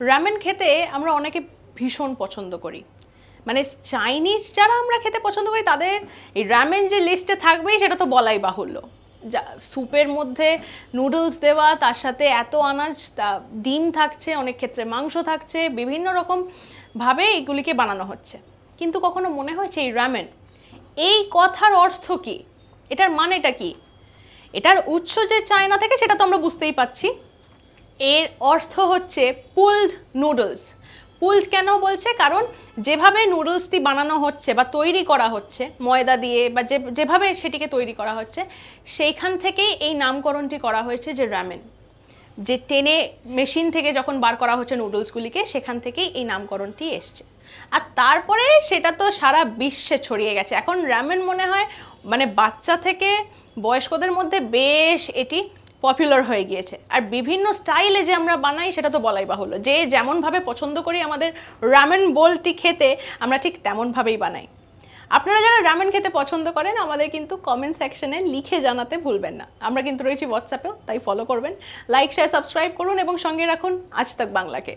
Ramen খেতে আমরা অনেকে ভীষণ পছন্দ করি, মানে চাইনিজ যারা আমরা খেতে পছন্দ করি তাদের এই রামেন যে লিস্টে থাকবেই সেটা তো বলাই বাহুল্য। যা স্যুপের মধ্যে নুডলস দেওয়া, তার সাথে এত আনাজ, ডিম থাকছে, অনেক ক্ষেত্রে মাংস থাকছে, বিভিন্ন রকম ভাবে এগুলিকে বানানো হচ্ছে। কিন্তু কখনো মনে হয়েছে এই রামেন, এই কথার অর্থ কি, এটার মানেটা কি? এটার উৎস যে চায়না থেকে সেটা তো আমরা বুঝতেই পাচ্ছি। এর অর্থ হচ্ছে পুলড নুডলস। পুলড কেন বলছে? কারণ যেভাবে নুডলসটি বানানো হচ্ছে বা তৈরি করা হচ্ছে ময়দা দিয়ে, বা যেভাবে সেটিকে তৈরি করা হচ্ছে, সেইখান থেকেই এই নামকরণটি করা হয়েছে যে রামেন। যে টেনে মেশিন থেকে যখন বার করা হচ্ছে নুডলসগুলিকে, সেখান থেকেই এই নামকরণটি এসছে। আর তারপরে সেটা তো সারা বিশ্বে ছড়িয়ে গেছে। এখন রামেন মনে হয় মানে বাচ্চা থেকে বয়স্কদের মধ্যে বেশ এটি পপুলার হয়ে গিয়েছে। আর বিভিন্ন স্টাইলে যে আমরা বানাই সেটা তো বলাই বাহুল্য। যে যেমনভাবে পছন্দ করি আমাদের রামেন বোলটি খেতে, আমরা ঠিক তেমনভাবেই বানাই। আপনারা যারা রামেন খেতে পছন্দ করেন আমাদের কিন্তু কমেন্ট সেকশনে লিখে জানাতে ভুলবেন না। আমরা কিন্তু রয়েছি হোয়াটসঅ্যাপেও, তাই ফলো করবেন, লাইক শেয়ার সাবস্ক্রাইব করুন এবং সঙ্গে রাখুন আজ তাক বাংলাকে।